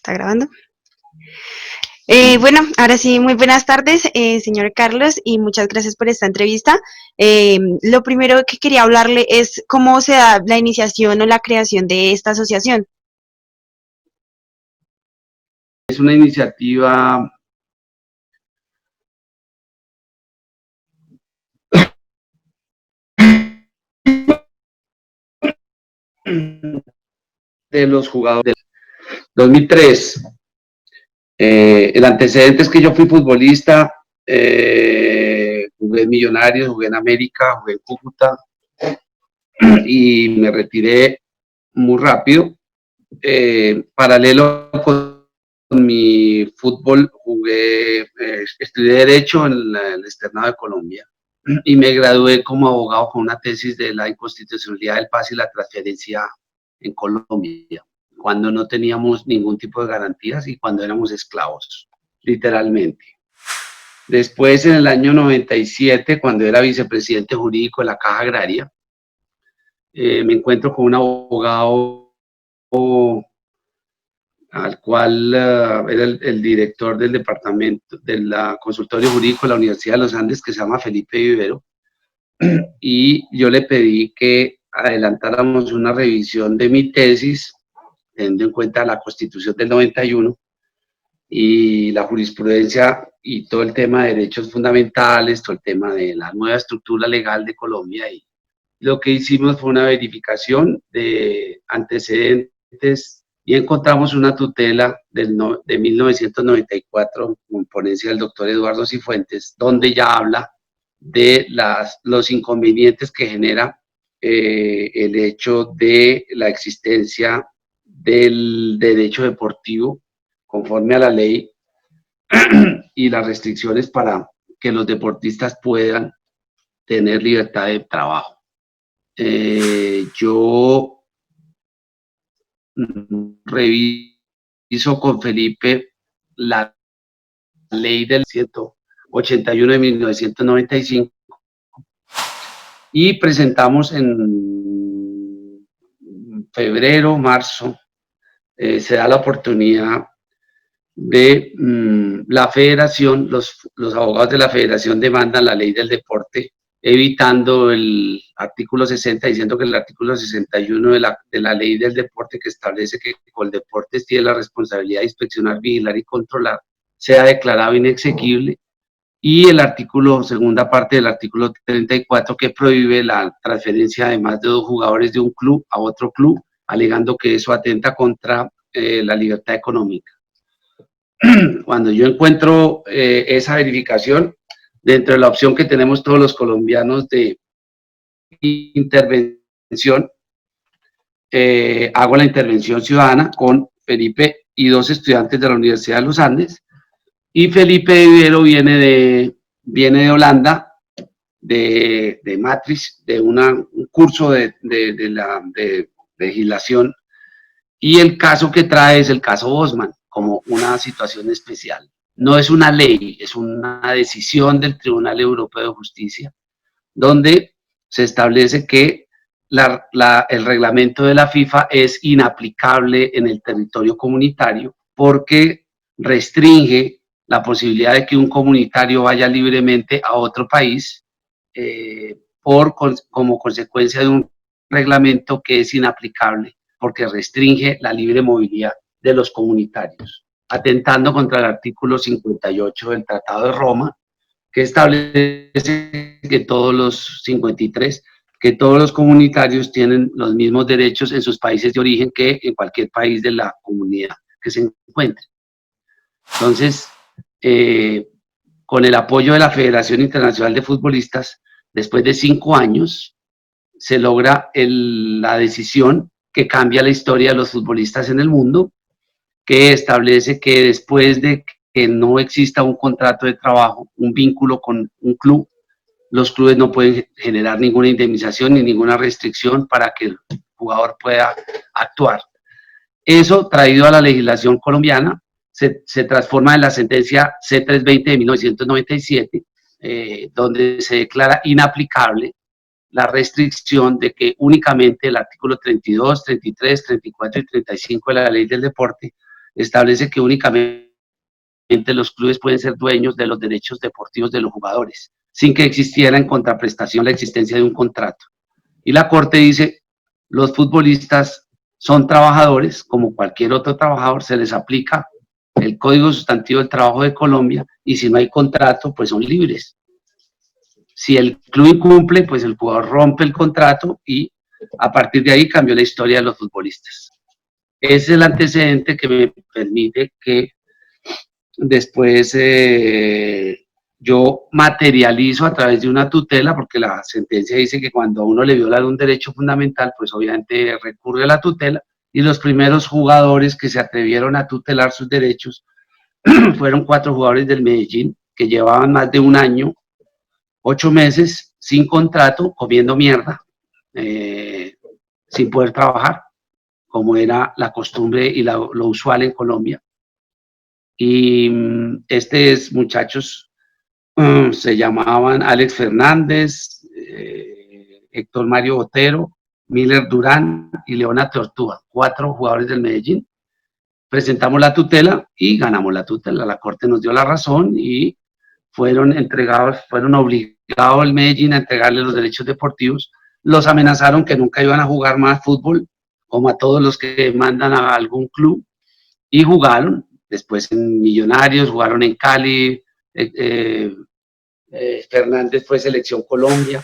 ¿Está grabando? Bueno, ahora sí, muy buenas tardes, señor Carlos, y muchas gracias por esta entrevista. Lo primero que quería hablarle es cómo se da la iniciación o la creación de esta asociación. Es una iniciativa de los jugadores del 2003. El antecedente es que yo fui futbolista, jugué en Millonarios, jugué en América, jugué en Cúcuta y me retiré muy rápido. Paralelo con mi fútbol, estudié Derecho en el Externado de Colombia y me gradué como abogado con una tesis de la inconstitucionalidad del pase y la transferencia en Colombia, cuando no teníamos ningún tipo de garantías y cuando éramos esclavos, literalmente. Después, en el año 97, cuando era vicepresidente jurídico de la Caja Agraria, me encuentro con un abogado al cual era el director del departamento del consultorio jurídico de la Universidad de los Andes, que se llama Felipe Vivero, y yo le pedí que adelantáramos una revisión de mi tesis, teniendo en cuenta la Constitución del 91 y la jurisprudencia y todo el tema de derechos fundamentales, todo el tema de la nueva estructura legal de Colombia. Y lo que hicimos fue una verificación de antecedentes y encontramos una tutela de 1994 con ponencia del doctor Eduardo Cifuentes, donde ya habla de los inconvenientes que genera el hecho de la existencia del derecho deportivo conforme a la ley y las restricciones para que los deportistas puedan tener libertad de trabajo. Yo reviso con Felipe la ley del 181 de 1995 y presentamos en febrero, marzo, se da la oportunidad de la federación, los abogados de la federación demandan la ley del deporte, evitando el artículo 60, diciendo que el artículo 61 de la ley del deporte, que establece que Coldeportes tiene la responsabilidad de inspeccionar, vigilar y controlar, sea declarado inexequible, y el artículo, segunda parte del artículo 34, que prohíbe la transferencia de más de 2 jugadores de un club a otro club, alegando que eso atenta contra la libertad económica. Cuando yo encuentro esa verificación, dentro de la opción que tenemos todos los colombianos de intervención, hago la intervención ciudadana con Felipe y 2 estudiantes de la Universidad de los Andes, y Felipe Vivero viene de Holanda, de Matriz, de un curso de legislación, y el caso que trae es el caso Bosman, como una situación especial. No es una ley, es una decisión del Tribunal Europeo de Justicia, donde se establece que el reglamento de la FIFA es inaplicable en el territorio comunitario porque restringe la posibilidad de que un comunitario vaya libremente a otro país como consecuencia de un reglamento que es inaplicable porque restringe la libre movilidad de los comunitarios, atentando contra el artículo 58 del Tratado de Roma, que establece que todos los 53, que todos los comunitarios tienen los mismos derechos en sus países de origen que en cualquier país de la comunidad que se encuentre. Entonces, con el apoyo de la Federación Internacional de Futbolistas, después de 5 años, se logra la decisión que cambia la historia de los futbolistas en el mundo, que establece que después de que no exista un contrato de trabajo, un vínculo con un club, los clubes no pueden generar ninguna indemnización ni ninguna restricción para que el jugador pueda actuar. Eso, traído a la legislación colombiana, se transforma en la sentencia C320 de 1997, donde se declara inaplicable la restricción de que únicamente el artículo 32, 33, 34 y 35 de la ley del deporte establece que únicamente los clubes pueden ser dueños de los derechos deportivos de los jugadores, sin que existiera en contraprestación la existencia de un contrato. Y la Corte dice, los futbolistas son trabajadores, como cualquier otro trabajador, se les aplica el Código Sustantivo del Trabajo de Colombia, y si no hay contrato, pues son libres. Si el club incumple, pues el jugador rompe el contrato y a partir de ahí cambió la historia de los futbolistas. Ese es el antecedente que me permite que después yo materializo a través de una tutela, porque la sentencia dice que cuando a uno le violan un derecho fundamental, pues obviamente recurre a la tutela, y los primeros jugadores que se atrevieron a tutelar sus derechos fueron 4 jugadores del Medellín que llevaban más de un año, 8 meses sin contrato, comiendo mierda, sin poder trabajar, como era la costumbre y lo usual en Colombia. Y estos muchachos se llamaban Alex Fernández, Héctor Mario Botero, Miller Durán y Leona Tortuga, 4 jugadores del Medellín. Presentamos la tutela y ganamos la tutela. La Corte nos dio la razón y fueron obligados el Medellín a entregarle los derechos deportivos. Los amenazaron que nunca iban a jugar más fútbol, como a todos los que mandan a algún club, y jugaron. Después en Millonarios, jugaron en Cali, Fernández fue Selección Colombia,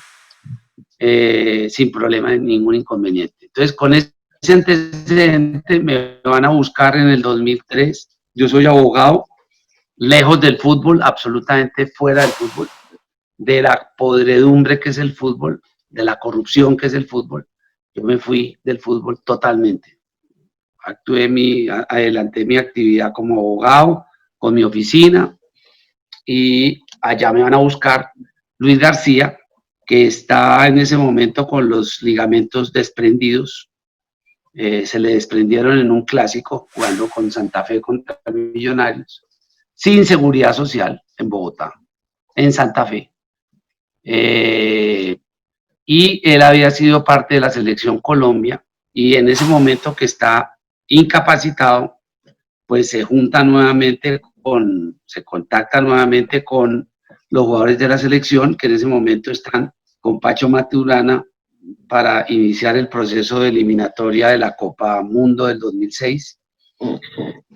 sin problema de ningún inconveniente. Entonces, con ese antecedente me van a buscar en el 2003. Yo soy abogado, lejos del fútbol, absolutamente fuera del fútbol, de la podredumbre que es el fútbol, de la corrupción que es el fútbol. Yo me fui del fútbol totalmente. Adelanté mi actividad como abogado con mi oficina, y allá me van a buscar Luis García, que está en ese momento con los ligamentos desprendidos. Se le desprendieron en un clásico jugando con Santa Fe contra Millonarios, sin seguridad social en Bogotá, en Santa Fe. Y él había sido parte de la Selección Colombia, y en ese momento que está incapacitado, pues se contacta nuevamente con los jugadores de la selección, que en ese momento están con Pacho Maturana para iniciar el proceso de eliminatoria de la Copa Mundo del 2006.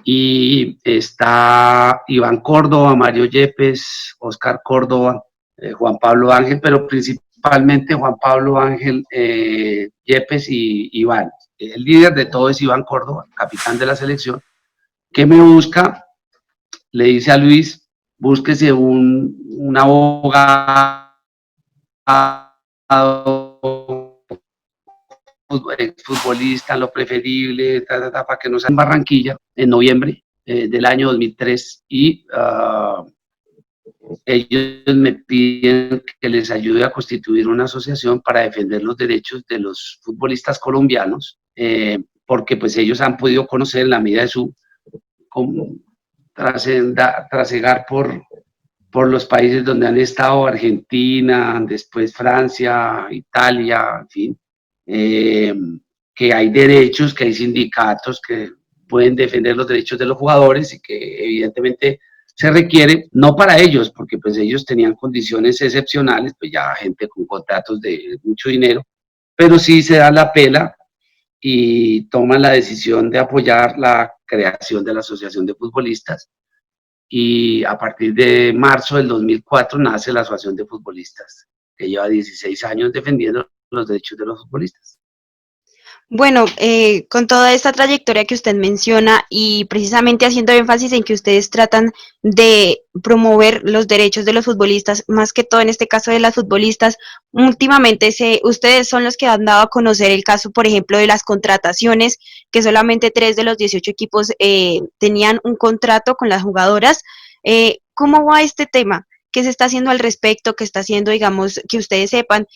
Y está Iván Córdoba, Mario Yepes, Oscar Córdoba, Juan Pablo Ángel, pero principalmente Juan Pablo Ángel, Yepes y Iván. El líder de todo es Iván Córdoba, capitán de la selección, que me busca, le dice a Luis, búsquese un abogado futbolista, lo preferible, para que no sea en Barranquilla, en noviembre del año 2003, y ellos me piden que les ayude a constituir una asociación para defender los derechos de los futbolistas colombianos, porque pues ellos han podido conocer en la medida de su trasegar por los países donde han estado, Argentina, después Francia, Italia, en fin, que hay derechos, que hay sindicatos que pueden defender los derechos de los jugadores, y que evidentemente se requiere, no para ellos, porque pues ellos tenían condiciones excepcionales, pues ya gente con contratos de mucho dinero, pero sí se da la pela y toman la decisión de apoyar la creación de la Asociación de Futbolistas, y a partir de marzo del 2004 nace la Asociación de Futbolistas, que lleva 16 años defendiendo los derechos de los futbolistas. Bueno, con toda esta trayectoria que usted menciona y precisamente haciendo énfasis en que ustedes tratan de promover los derechos de los futbolistas, más que todo en este caso de las futbolistas, últimamente ustedes son los que han dado a conocer el caso, por ejemplo, de las contrataciones, que solamente 3 de los 18 equipos tenían un contrato con las jugadoras. ¿Cómo va este tema? ¿Qué se está haciendo al respecto? ¿Qué está haciendo, digamos, que ustedes sepan,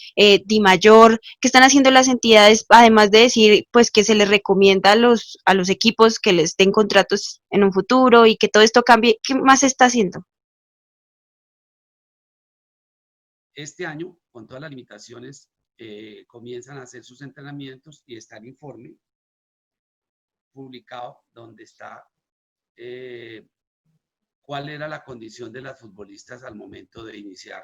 Dimayor? ¿Qué están haciendo las entidades, además de decir, pues, que se les recomienda a los equipos que les den contratos en un futuro y que todo esto cambie? ¿Qué más se está haciendo? Este año, con todas las limitaciones, comienzan a hacer sus entrenamientos, y está el informe publicado donde está eh, cuál era la condición de las futbolistas al momento de iniciar.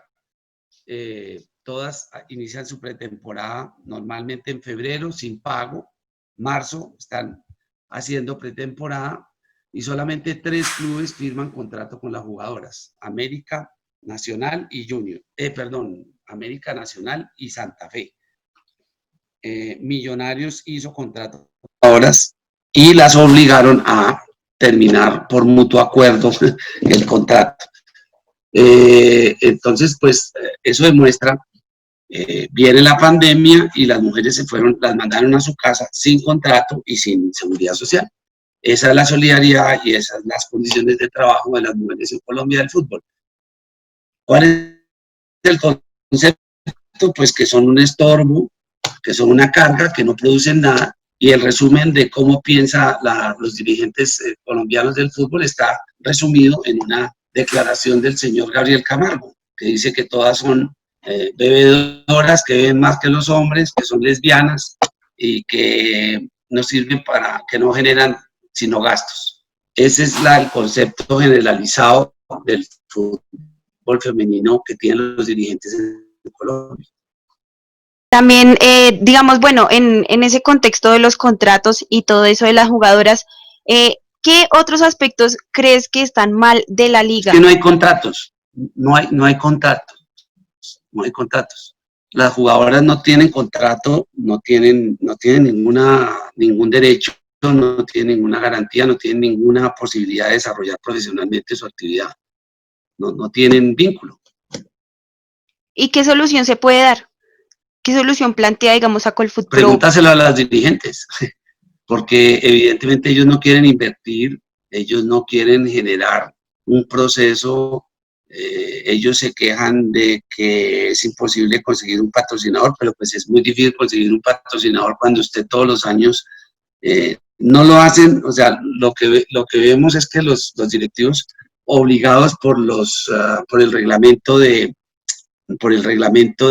Todas inician su pretemporada normalmente en febrero sin pago, marzo están haciendo pretemporada y solamente 3 clubes firman contrato con las jugadoras: América Nacional y Junior, América Nacional y Santa Fe. Millonarios hizo contrato con jugadoras y las obligaron a terminar por mutuo acuerdo el contrato. Entonces, pues eso demuestra, viene la pandemia y las mujeres se fueron, las mandaron a su casa sin contrato y sin seguridad social. Esa es la solidaridad y esas son las condiciones de trabajo de las mujeres en Colombia del fútbol. ¿Cuál es el concepto? Pues que son un estorbo, que son una carga, que no producen nada. Y el resumen de cómo piensa los dirigentes colombianos del fútbol está resumido en una declaración del señor Gabriel Camargo, que dice que todas son bebedoras, que beben más que los hombres, que son lesbianas y que no sirven para, que no generan sino gastos. Ese es el concepto generalizado del fútbol femenino que tienen los dirigentes en Colombia. También, digamos, bueno, en ese contexto de los contratos y todo eso de las jugadoras, ¿qué otros aspectos crees que están mal de la liga? Es que no hay contratos, no hay contratos, no hay contratos. Las jugadoras no tienen contrato, no tienen ningún derecho, no tienen ninguna garantía, no tienen ninguna posibilidad de desarrollar profesionalmente su actividad, no tienen vínculo. ¿Y qué solución se puede dar? ¿Qué solución plantea, digamos, a Colfoot Pro? Pregúntaselo a las dirigentes, porque evidentemente ellos no quieren invertir, ellos no quieren generar un proceso, ellos se quejan de que es imposible conseguir un patrocinador, pero pues es muy difícil conseguir un patrocinador cuando usted todos los años no lo hacen. O sea, lo que vemos es que los directivos obligados por el reglamento de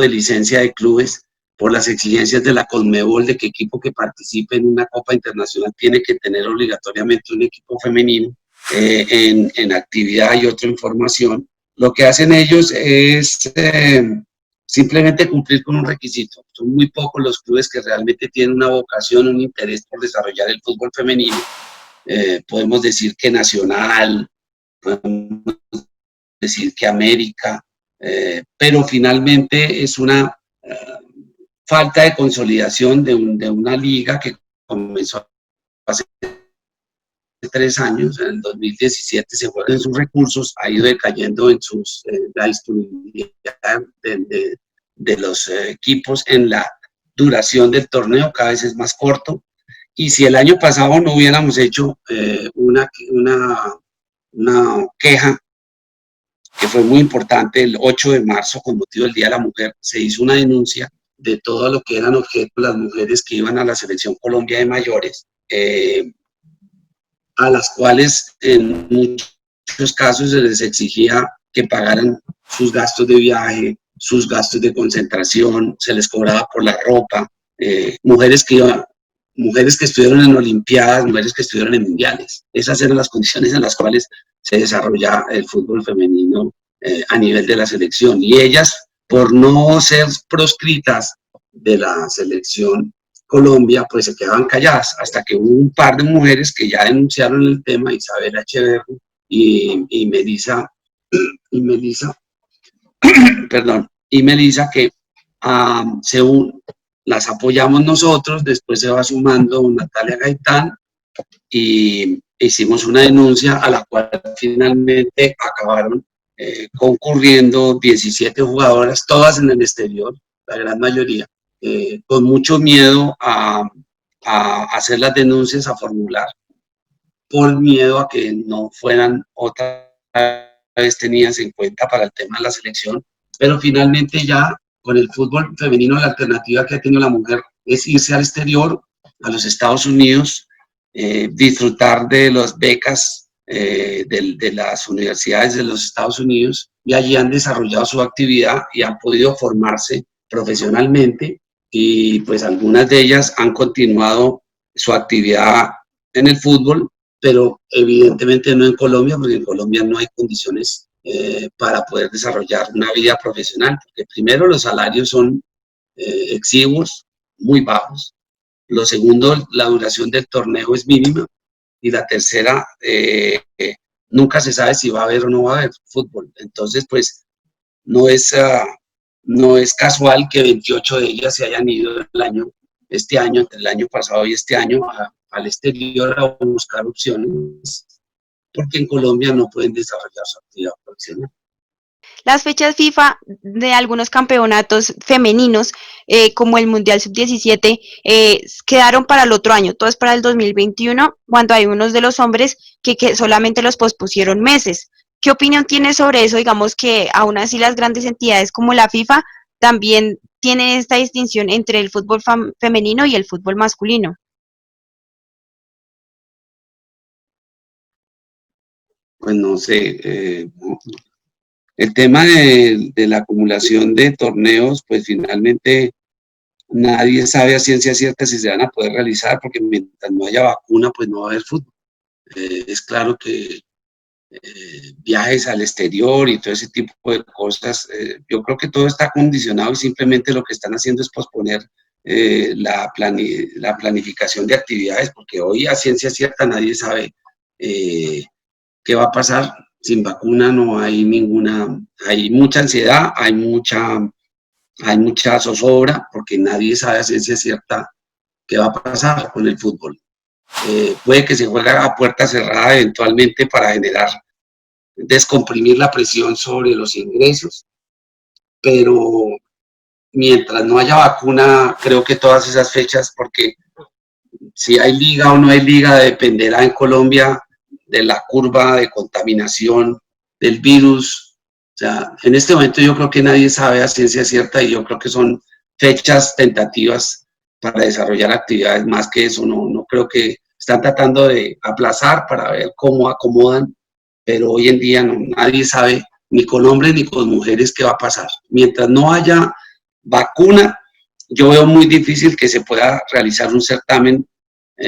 licencia de clubes, por las exigencias de la Conmebol de que equipo que participe en una Copa Internacional tiene que tener obligatoriamente un equipo femenino en actividad y otro en formación. Lo que hacen ellos es simplemente cumplir con un requisito. Son muy pocos los clubes que realmente tienen una vocación, un interés por desarrollar el fútbol femenino. Podemos decir que Nacional, podemos decir que América, pero finalmente es una falta de consolidación de una liga que comenzó hace 3 años. En el 2017 se fueron sus recursos, ha ido decayendo en la disponibilidad de los equipos, en la duración del torneo, cada vez es más corto. Y si el año pasado no hubiéramos hecho una queja, que fue muy importante, el 8 de marzo, con motivo del Día de la Mujer, se hizo una denuncia de todo lo que eran objeto las mujeres que iban a la Selección Colombia de mayores, a las cuales en muchos casos se les exigía que pagaran sus gastos de viaje, sus gastos de concentración, se les cobraba por la ropa, mujeres que estuvieron en olimpiadas, mujeres que estuvieron en mundiales. Esas eran las condiciones en las cuales se desarrolla el fútbol femenino a nivel de la selección. Y ellas, por no ser proscritas de la selección Colombia, pues se quedaban calladas, hasta que hubo un par de mujeres que ya denunciaron el tema: Isabela Echeverri y Melisa, que las apoyamos nosotros. Después se va sumando Natalia Gaitán y hicimos una denuncia a la cual finalmente acabaron concurriendo 17 jugadoras, todas en el exterior, la gran mayoría, con mucho miedo a hacer las denuncias, a formular, por miedo a que no fueran otra vez tenidas en cuenta para el tema de la selección. Pero finalmente ya con el fútbol femenino la alternativa que ha tenido la mujer es irse al exterior, a los Estados Unidos, disfrutar de las becas de las universidades de los Estados Unidos, y allí han desarrollado su actividad y han podido formarse profesionalmente, y pues algunas de ellas han continuado su actividad en el fútbol pero evidentemente no en Colombia, porque en Colombia no hay condiciones para poder desarrollar una vida profesional, porque primero los salarios son exiguos, muy bajos. Lo segundo, la duración del torneo es mínima. Y la tercera, nunca se sabe si va a haber o no va a haber fútbol. Entonces, pues, no es, no es casual que 28 de ellas se hayan ido este año, entre el año pasado y este año, al exterior a buscar opciones, porque en Colombia no pueden desarrollar su actividad profesional. Las fechas FIFA de algunos campeonatos femeninos, como el Mundial Sub-17, quedaron para el otro año, todo es para el 2021, cuando hay unos de los hombres que solamente los pospusieron meses. ¿Qué opinión tiene sobre eso? Digamos que aún así las grandes entidades como la FIFA también tienen esta distinción entre el fútbol femenino y el fútbol masculino. Pues no sé, el tema de la acumulación de torneos, pues finalmente nadie sabe a ciencia cierta si se van a poder realizar, porque mientras no haya vacuna, pues no va a haber fútbol. Es claro que viajes al exterior y todo ese tipo de cosas, yo creo que todo está condicionado y simplemente lo que están haciendo es posponer la planificación de actividades, porque hoy a ciencia cierta nadie sabe qué va a pasar. Sin vacuna no hay ninguna, hay mucha ansiedad, hay mucha zozobra, porque nadie sabe a ciencia cierta qué va a pasar con el fútbol. Puede que se juegue a puerta cerrada eventualmente para generar, descomprimir la presión sobre los ingresos, pero mientras no haya vacuna, creo que todas esas fechas, porque si hay liga o no hay liga, dependerá en Colombia de la curva de contaminación del virus. O sea, en este momento yo creo que nadie sabe a ciencia cierta y yo creo que son fechas tentativas para desarrollar actividades. Más que eso, no creo que están tratando de aplazar para ver cómo acomodan, pero hoy en día nadie sabe, ni con hombres ni con mujeres, qué va a pasar. Mientras no haya vacuna, yo veo muy difícil que se pueda realizar un certamen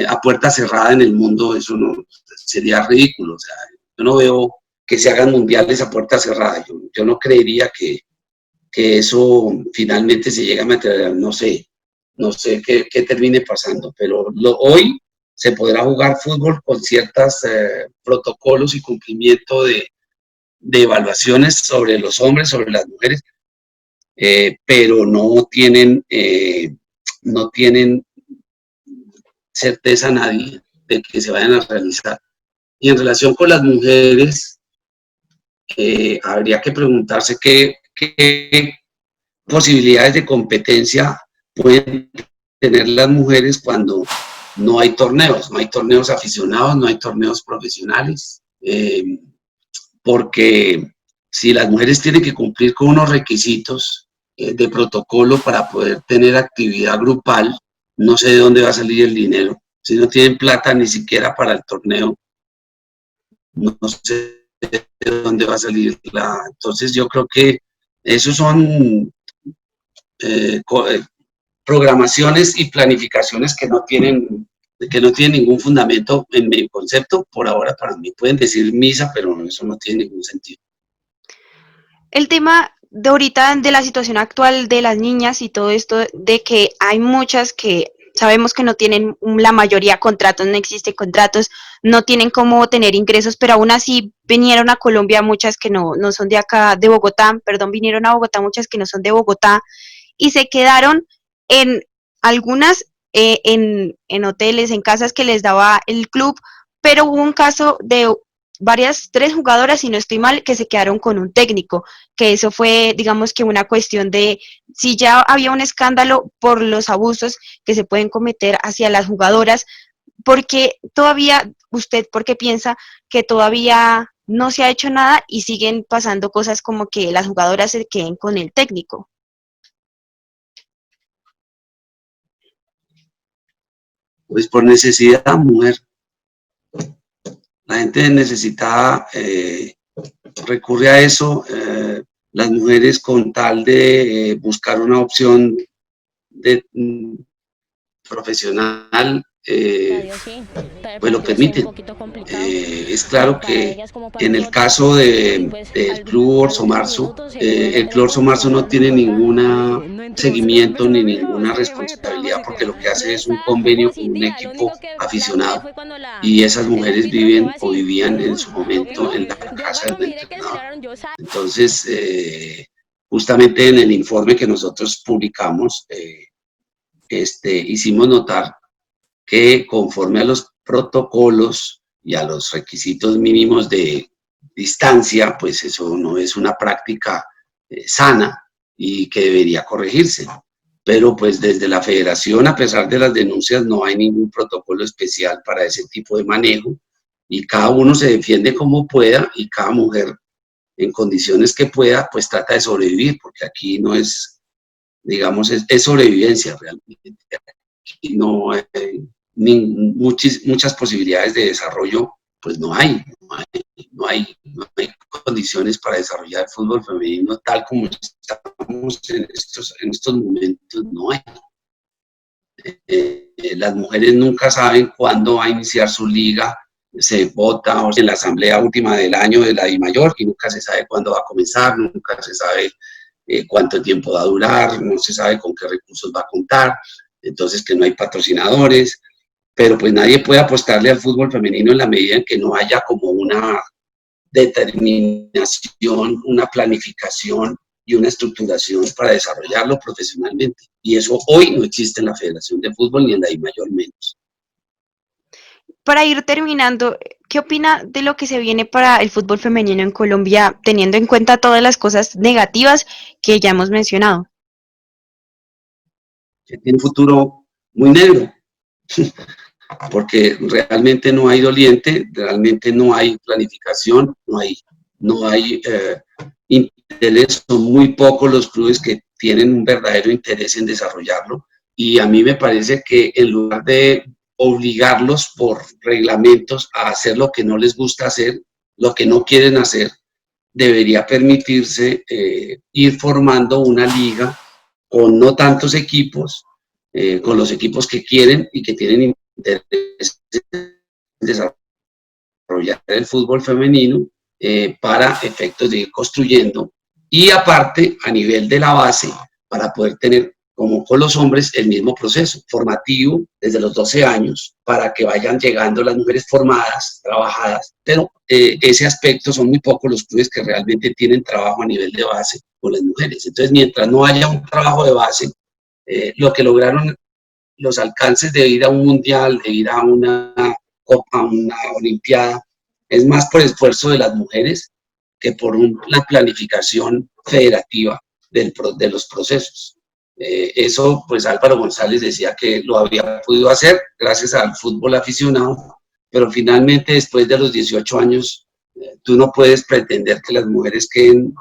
a puerta cerrada en el mundo. Eso no sería ridículo. O sea, yo no veo que se hagan mundiales a puerta cerrada. Yo no creería que eso finalmente se llegue a materializar. No sé qué termine pasando, pero hoy se podrá jugar fútbol con ciertos protocolos y cumplimiento de evaluaciones sobre los hombres, sobre las mujeres, pero no tienen certeza nadie de que se vayan a realizar. Y en relación con las mujeres, habría que preguntarse qué posibilidades de competencia pueden tener las mujeres cuando no hay torneos aficionados, no hay torneos profesionales, porque si las mujeres tienen que cumplir con unos requisitos de protocolo para poder tener actividad grupal, no sé de dónde va a salir el dinero. Si no tienen plata ni siquiera para el torneo, no sé de dónde va a salir la... Entonces yo creo que esos son eh, programaciones y planificaciones que no tienen ningún fundamento en mi concepto. Por ahora, para mí pueden decir misa, pero eso no tiene ningún sentido. El tema de ahorita, de la situación actual de las niñas y todo esto, de que hay muchas que sabemos que no tienen la mayoría contratos, no existen contratos, no tienen cómo tener ingresos, pero aún así vinieron a Colombia muchas que no son de acá, de Bogotá, perdón, vinieron a Bogotá muchas que no son de Bogotá y se quedaron en algunas, en hoteles, en casas que les daba el club, pero hubo un caso de tres jugadoras, si no estoy mal, que se quedaron con un técnico, que eso fue, digamos que una cuestión de si ya había un escándalo por los abusos que se pueden cometer hacia las jugadoras, porque todavía, usted, ¿por qué piensa que todavía no se ha hecho nada y siguen pasando cosas como que las jugadoras se queden con el técnico? Pues por necesidad, mujer. La gente necesitada recurre a eso. Las mujeres, con tal de buscar una opción de, profesional, pues lo permiten. Es claro que en el caso del Club Orso Marzo, el Club Orso Marzo no tiene ningún seguimiento ni ninguna responsabilidad porque lo que hace es un convenio con un equipo aficionado y esas mujeres viven o vivían en su momento en la casa del entrenador. Entonces, justamente en el informe que nosotros publicamos, hicimos notar que conforme a los protocolos y a los requisitos mínimos de distancia, pues eso no es una práctica sana y que debería corregirse. Pero pues desde la federación, a pesar de las denuncias, no hay ningún protocolo especial para ese tipo de manejo y cada uno se defiende como pueda y cada mujer en condiciones que pueda, pues trata de sobrevivir, porque aquí no es, digamos, es sobrevivencia realmente. Aquí no hay muchas posibilidades de desarrollo, pues no hay condiciones para desarrollar el fútbol femenino tal como estamos en estos momentos, no hay. Las mujeres nunca saben cuándo va a iniciar su liga, se vota en la asamblea última del año de la DIMAYOR y nunca se sabe cuándo va a comenzar, nunca se sabe cuánto tiempo va a durar, no se sabe con qué recursos va a contar, entonces que no hay patrocinadores, pero pues nadie puede apostarle al fútbol femenino en la medida en que no haya como una determinación, una planificación y una estructuración para desarrollarlo profesionalmente. Y eso hoy no existe en la Federación de Fútbol ni en la DIMAYOR menos. Para ir terminando, ¿qué opina de lo que se viene para el fútbol femenino en Colombia, teniendo en cuenta todas las cosas negativas que ya hemos mencionado? Que tiene un futuro muy negro, porque realmente no hay doliente, realmente no hay planificación, no hay interés, son muy pocos los clubes que tienen un verdadero interés en desarrollarlo y a mí me parece que en lugar de obligarlos por reglamentos a hacer lo que no les gusta hacer, lo que no quieren hacer, debería permitirse ir formando una liga con no tantos equipos, con los equipos que quieren y que tienen interés en desarrollar el fútbol femenino para efectos de ir construyendo y aparte a nivel de la base para poder tener como con los hombres el mismo proceso formativo desde los 12 años para que vayan llegando las mujeres formadas, trabajadas, pero ese aspecto son muy pocos los clubes que realmente tienen trabajo a nivel de base con las mujeres. Entonces, mientras no haya un trabajo de base, lo que lograron los alcances de ir a un mundial, de ir a una copa, a una olimpiada, es más por esfuerzo de las mujeres que por la planificación federativa de los procesos. Eso, pues Álvaro González decía que lo había podido hacer gracias al fútbol aficionado, pero finalmente después de los 18 años, tú no puedes pretender que las mujeres queden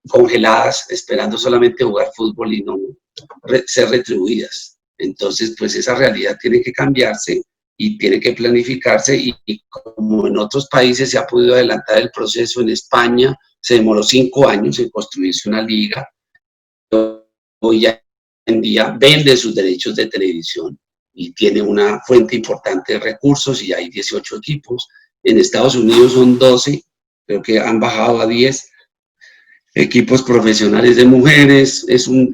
congeladas esperando solamente jugar fútbol y no ser retribuidas. Entonces, pues esa realidad tiene que cambiarse y tiene que planificarse y como en otros países se ha podido adelantar el proceso, en España se demoró 5 años en construirse una liga, hoy ya en día vende sus derechos de televisión y tiene una fuente importante de recursos y hay 18 equipos, en Estados Unidos son 12, creo que han bajado a 10 equipos profesionales de mujeres, es un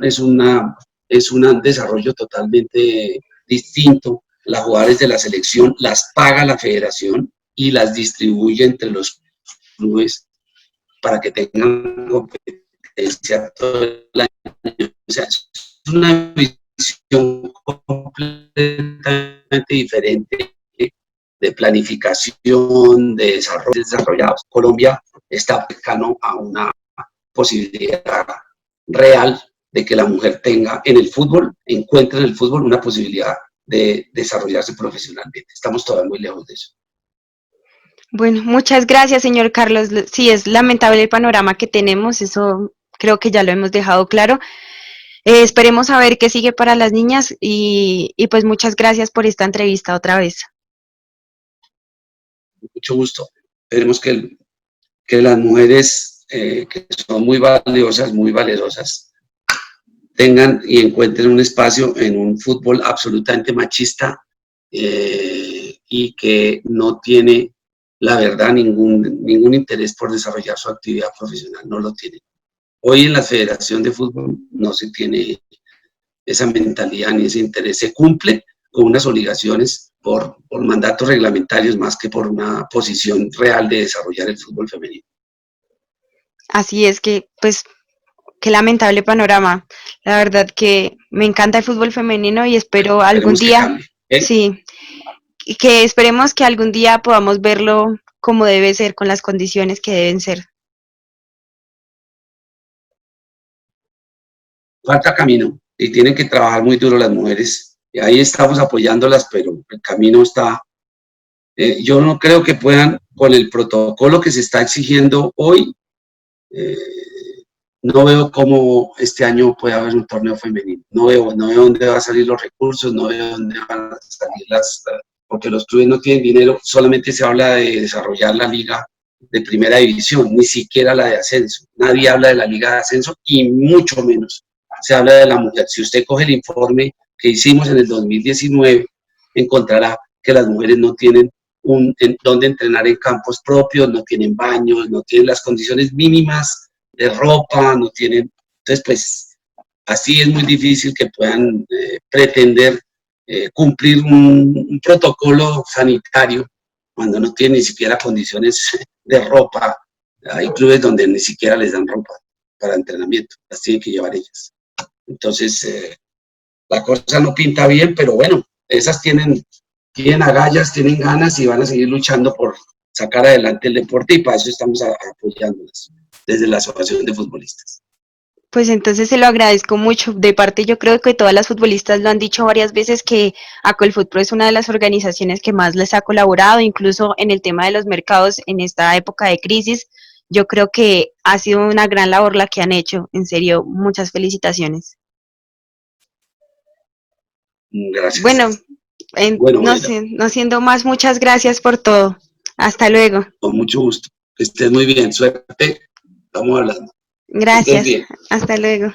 desarrollo totalmente distinto. Las jugadoras de la selección las paga la federación y las distribuye entre los clubes para que tengan competencia todo el año. O sea, es una visión completamente diferente de planificación, de desarrollo desarrollados. Colombia está cercano a una posibilidad real de que la mujer tenga en el fútbol, encuentre en el fútbol una posibilidad de desarrollarse profesionalmente. Estamos todavía muy lejos de eso. Bueno, muchas gracias, señor Carlos. Sí, es lamentable el panorama que tenemos, eso creo que ya lo hemos dejado claro. Esperemos a ver qué sigue para las niñas y pues muchas gracias por esta entrevista otra vez. Mucho gusto. Esperemos que las mujeres que son muy valiosas, muy valerosas, tengan y encuentren un espacio en un fútbol absolutamente machista y que no tiene, la verdad, ningún interés por desarrollar su actividad profesional, no lo tiene. Hoy en la Federación de Fútbol no se tiene esa mentalidad ni ese interés, se cumple con unas obligaciones por mandatos reglamentarios más que por una posición real de desarrollar el fútbol femenino. Así es que, pues, qué lamentable panorama. La verdad que me encanta el fútbol femenino y espero algún Esperemos que día, cambie. ¿Eh? sí, y que esperemos que algún día podamos verlo como debe ser, con las condiciones que deben ser. Falta camino y tienen que trabajar muy duro las mujeres. Y ahí estamos apoyándolas, pero el camino está. Yo no creo que puedan, con el protocolo que se está exigiendo hoy, eh, no veo cómo este año puede haber un torneo femenino. No veo dónde van a salir los recursos, no veo dónde van a salir porque los clubes no tienen dinero, solamente se habla de desarrollar la liga de primera división, ni siquiera la de ascenso. Nadie habla de la liga de ascenso y mucho menos se habla de la mujer. Si usted coge el informe que hicimos en el 2019, encontrará que las mujeres no tienen donde entrenar en campos propios, no tienen baños, no tienen las condiciones mínimas de ropa, no tienen. Entonces, pues, así es muy difícil que puedan pretender cumplir un protocolo sanitario cuando no tienen ni siquiera condiciones de ropa. Hay clubes donde ni siquiera les dan ropa para entrenamiento, las tienen que llevar ellas. Entonces, la cosa no pinta bien, pero bueno, esas tienen agallas, tienen ganas y van a seguir luchando por sacar adelante el deporte y para eso estamos apoyándolas desde la Asociación de Futbolistas. Pues entonces se lo agradezco mucho. De parte, yo creo que todas las futbolistas lo han dicho varias veces que Acolfutpro es una de las organizaciones que más les ha colaborado, incluso en el tema de los mercados en esta época de crisis. Yo creo que ha sido una gran labor la que han hecho. En serio, muchas felicitaciones. Bueno, Gracias. Bueno, no Mayra, sé, no siendo más, muchas gracias por todo. Hasta luego. con mucho gusto. Que estés muy bien. Suerte. Estamos hablando. Que estés Gracias. bien. Hasta luego.